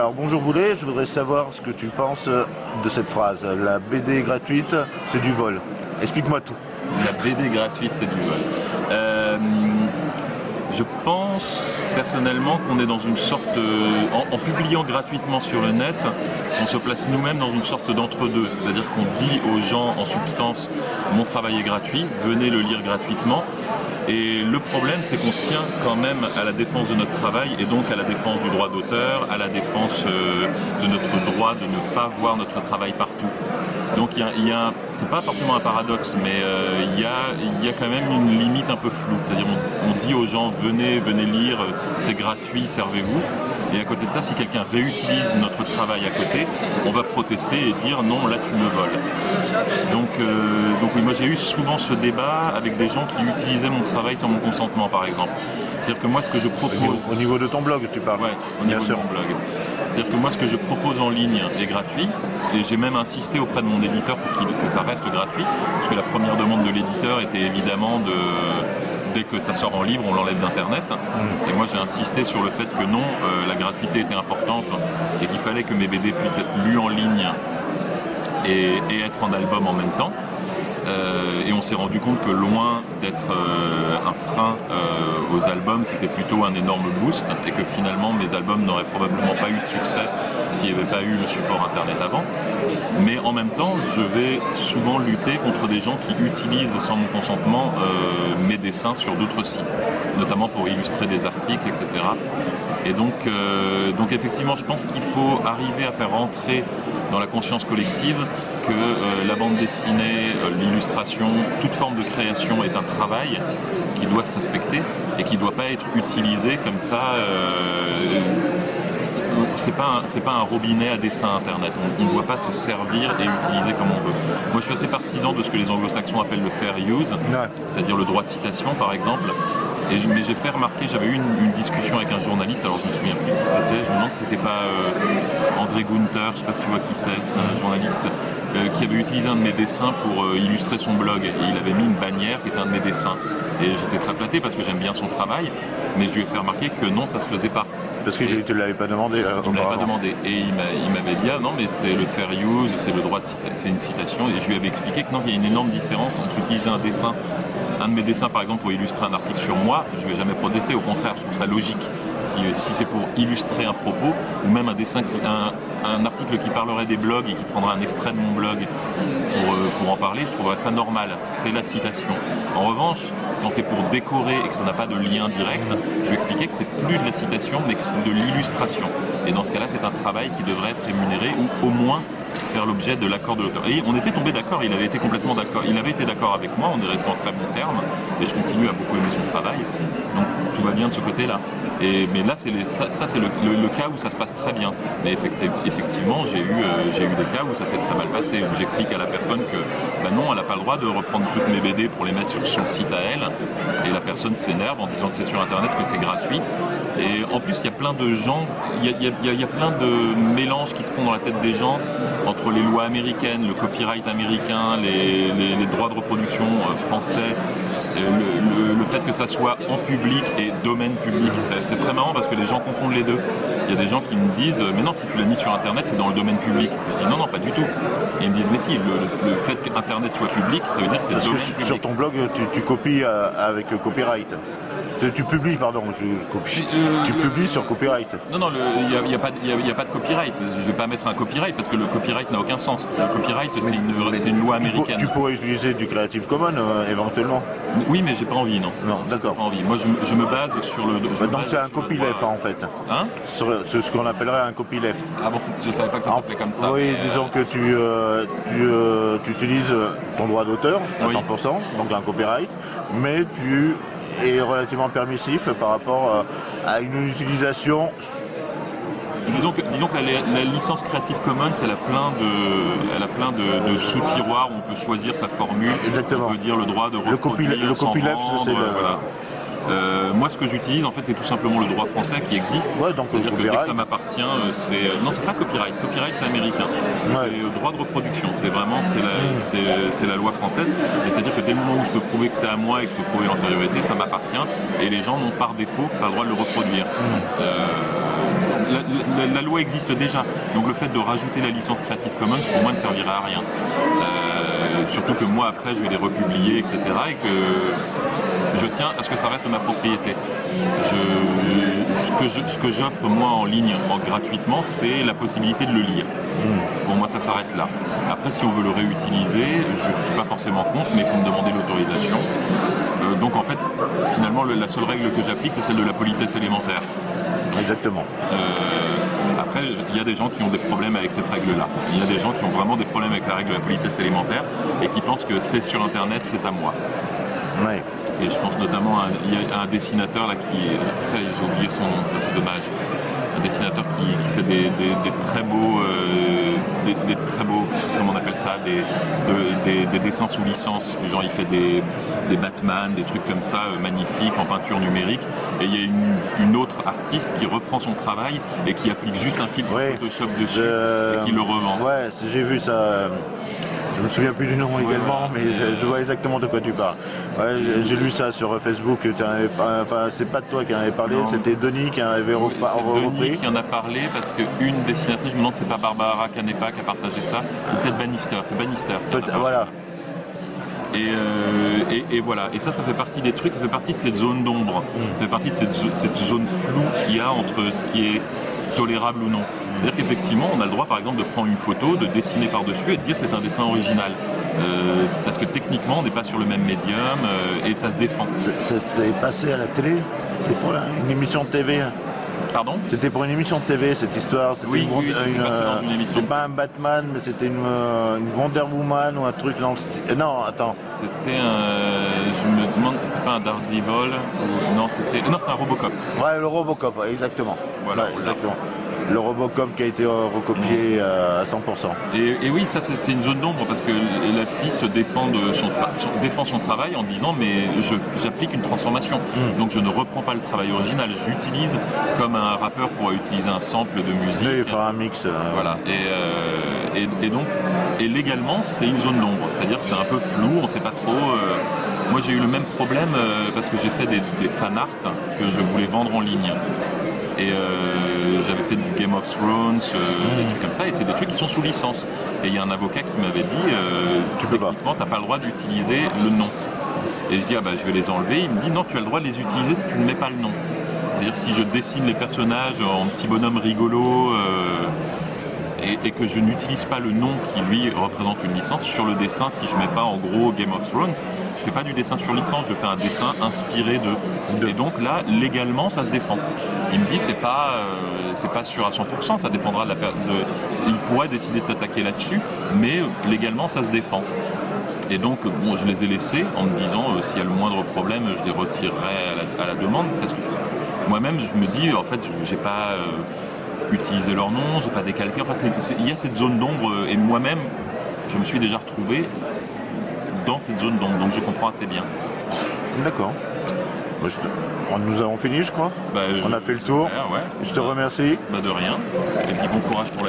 Alors bonjour Boulet, je voudrais savoir ce que tu penses de cette phrase. La BD gratuite, c'est du vol. Explique-moi tout. La BD gratuite, c'est du vol. Je pense personnellement qu'on est dans une sorte, en publiant gratuitement sur le net, on se place nous-mêmes dans une sorte d'entre-deux. C'est-à-dire qu'on dit aux gens en substance, mon travail est gratuit, venez le lire gratuitement. Et le problème, c'est qu'on tient quand même à la défense de notre travail et donc à la défense du droit d'auteur, à la défense de notre droit de ne pas voir notre travail partout. Donc c'est pas forcément un paradoxe, mais il y a quand même une limite un peu floue. C'est-à-dire on dit aux gens venez lire, c'est gratuit, servez-vous. Et à côté de ça, si quelqu'un réutilise notre travail à côté, on va protester et dire non, là tu me voles. Donc oui, moi j'ai eu souvent ce débat avec des gens qui utilisaient mon travail sans mon consentement, par exemple. C'est-à-dire que moi, ce que je propose... Au niveau de ton blog, tu parles? Ouais, au niveau de mon blog. C'est-à-dire que moi, ce que je propose en ligne est gratuit, et j'ai même insisté auprès de mon éditeur pour que ça reste gratuit, parce que la première demande de l'éditeur était évidemment dès que ça sort en livre, on l'enlève d'Internet. Et moi, j'ai insisté sur le fait que non, la gratuité était importante, et qu'il fallait que mes BD puissent être lus en ligne et être en album en même temps. Et on s'est rendu compte que loin d'être un frein aux albums, c'était plutôt un énorme boost et que finalement mes albums n'auraient probablement pas eu de succès s'il n'y avait pas eu le support internet avant. Mais en même temps, je vais souvent lutter contre des gens qui utilisent sans mon consentement mes dessins sur d'autres sites, notamment pour illustrer des articles, etc. Et donc effectivement, je pense qu'il faut arriver à faire rentrer dans la conscience collective que la bande dessinée, l'illustration, toute forme de création est un travail qui doit se respecter et qui ne doit pas être utilisé comme ça. C'est pas un robinet à dessin internet. On ne doit pas se servir et utiliser comme on veut. Moi, je suis assez partisan de ce que les anglo-saxons appellent le fair use, c'est-à-dire le droit de citation, par exemple. Mais j'ai fait remarquer, j'avais eu une discussion avec un journaliste, alors je me souviens plus qui c'était, je me demande si c'était pas André Gunther, je sais pas si tu vois qui c'est un journaliste qui avait utilisé un de mes dessins pour illustrer son blog, et il avait mis une bannière qui était un de mes dessins. Et j'étais très flatté parce que j'aime bien son travail, mais je lui ai fait remarquer que non, ça se faisait pas. Parce qu'il ne te l'avait pas demandé. Il ne me l'avait pas demandé. Et il m'avait dit, ah non, mais c'est le fair use, c'est le droit de c'est une citation. Et je lui avais expliqué que non, il y a une énorme différence entre utiliser un de mes dessins par exemple pour illustrer un article sur moi, je ne vais jamais protester, au contraire, je trouve ça logique. Si c'est pour illustrer un propos, ou même un article qui parlerait des blogs et qui prendrait un extrait de mon blog pour en parler, je trouverais ça normal, c'est la citation. En revanche, quand c'est pour décorer et que ça n'a pas de lien direct, je vais expliquer que c'est plus de la citation, mais que c'est de l'illustration. Et dans ce cas-là, c'est un travail qui devrait être rémunéré, ou au moins faire l'objet de l'accord de l'auteur. Et on était tombé d'accord, il avait été complètement d'accord. Il avait été d'accord avec moi, on est resté en très bons termes, et je continue à beaucoup aimer son travail. Donc tout va bien de ce côté-là. Mais là, c'est le cas où ça se passe très bien. Mais effectivement, j'ai eu des cas où ça s'est très mal passé, où j'explique à la personne que non, elle n'a pas le droit de reprendre toutes mes BD pour les mettre sur son site à elle. Et la personne s'énerve en disant que c'est sur Internet, que c'est gratuit. Et en plus, il y a plein de gens, il y a plein de mélanges qui se font dans la tête des gens entre les lois américaines, le copyright américain, les droits de reproduction français, le fait que ça soit en public et domaine public. C'est très marrant parce que les gens confondent les deux. Il y a des gens qui me disent mais non, si tu l'as mis sur Internet, c'est dans le domaine public. Je dis non, pas du tout. Et ils me disent mais si, le fait qu'Internet soit public, ça veut dire que c'est le domaine public. Sur ton blog, tu copies avec copyright. Tu publies, pardon, je copie. Tu publies sur copyright. Non, il n'y a pas de copyright. Je ne vais pas mettre un copyright parce que le copyright n'a aucun sens. Le copyright, c'est une loi américaine. Tu pourrais utiliser du Creative Commons éventuellement. Oui, mais j'ai pas envie, non. Non, d'accord. Pas envie. Moi, je me base sur le. Donc c'est un copyleft en fait. Hein? C'est ce qu'on appellerait un copyleft. Ah bon, je savais pas que ça s'appelait comme ça. Oui, disons que tu utilises ton droit d'auteur à 100%, donc un copyright, mais tu est relativement permissif par rapport à une utilisation. Disons que la licence Creative Commons, elle a plein de sous-tiroirs où on peut choisir sa formule. Exactement. On peut dire le droit de reproduire, le copyleft, c'est voilà. Moi, ce que j'utilise, en fait, c'est tout simplement le droit français qui existe. Ouais, donc c'est-à-dire que dès que ça m'appartient, non, c'est pas copyright. Copyright, c'est américain. Ouais. C'est droit de reproduction. C'est vraiment, c'est la loi française. Et c'est-à-dire que dès le moment où je peux prouver que c'est à moi et que je peux prouver l'antériorité, ça m'appartient. Et les gens n'ont par défaut pas le droit de le reproduire. la loi existe déjà. Donc le fait de rajouter la licence Creative Commons, pour moi, ne servirait à rien. Surtout que moi, après, je vais les republier, etc. Et que je tiens à ce que ça reste ma propriété. Ce que j'offre, moi, en ligne, gratuitement, c'est la possibilité de le lire. Pour moi, ça s'arrête là. Après, si on veut le réutiliser, je ne suis pas forcément contre, mais il faut me demander l'autorisation. Donc, en fait, finalement, la seule règle que j'applique, c'est celle de la politesse élémentaire. Exactement. Après, il y a des gens qui ont des problèmes avec cette règle-là. Il y a des gens qui ont vraiment des problèmes avec la règle de la politesse élémentaire et qui pensent que c'est sur Internet, c'est à moi. Ouais. Et je pense notamment à un dessinateur là ça j'ai oublié son nom, ça c'est dommage. Un dessinateur qui fait des très beaux, comment on appelle ça, des dessins sous licence. Genre il fait des Batman, des trucs comme ça, magnifiques en peinture numérique. Et il y a une autre artiste qui reprend son travail et qui applique juste un filtre Photoshop dessus et qui le revend. Ouais, j'ai vu ça. Je me souviens plus du nom également, mais je vois exactement de quoi tu parles. Ouais, j'ai lu ça sur Facebook. C'est pas toi qui en avais parlé, c'était Denis qui en avait repris. C'est Denis qui en a parlé parce qu'une dessinatrice, je me demande si c'est pas Barbara Canepa qui a partagé ça, ou peut-être Bannister, c'est Bannister. Voilà. Et voilà, et ça fait partie des trucs, ça fait partie de cette zone d'ombre, ça fait partie de cette zone floue qu'il y a entre ce qui est tolérable ou non. C'est-à-dire qu'effectivement, on a le droit par exemple de prendre une photo, de dessiner par-dessus et de dire c'est un dessin original. Parce que techniquement, on n'est pas sur le même médium et ça se défend. C'était passé à la télé? C'était pour une émission de TV? Pardon? C'était pour une émission de TV cette histoire. Oui, c'était passé dans une émission. C'était pas un Batman, mais c'était une Wonder Woman ou un truc dans le style. Non, attends. C'était je me demande, c'est pas un Daredevil ou... Non, c'était un Robocop. Ouais, le Robocop, exactement. Voilà, exactement. Le Robocop qui a été recopié à 100%. Et oui, ça c'est une zone d'ombre parce que la fille se défend défend son travail en disant mais j'applique une transformation. Donc je ne reprends pas le travail original, j'utilise comme un rappeur pourrait utiliser un sample de musique. Oui, faire un mix. Voilà. Et légalement c'est une zone d'ombre, c'est-à-dire c'est un peu flou, on ne sait pas trop. Moi j'ai eu le même problème parce que j'ai fait des fan art que je voulais vendre en ligne. Et j'avais fait du Game of Thrones, des trucs comme ça, et c'est des trucs qui sont sous licence. Et il y a un avocat qui m'avait dit, techniquement, t'as pas le droit d'utiliser le nom. Et je dis, je vais les enlever. Il me dit, non, tu as le droit de les utiliser si tu ne mets pas le nom. C'est-à-dire si je dessine les personnages en petits bonhommes rigolos et que je n'utilise pas le nom qui lui représente une licence sur le dessin, si je mets pas en gros Game of Thrones, je fais pas du dessin sur licence, je fais un dessin inspiré de. Et donc là, légalement, ça se défend. Il me dit c'est pas sûr à 100%, ça dépendra de il pourrait décider de t'attaquer là-dessus, mais légalement ça se défend. Et donc je les ai laissés en me disant s'il y a le moindre problème, je les retirerai à la demande, parce que moi-même je me dis en fait j'ai pas utiliser leur nom, j'ai pas décalqué. Enfin, il y a cette zone d'ombre et moi-même, je me suis déjà retrouvé dans cette zone d'ombre, donc je comprends assez bien. D'accord. Nous avons fini, je crois. On a fait le tour. Ouais. Je te remercie. De rien. Et puis bon courage pour la suite.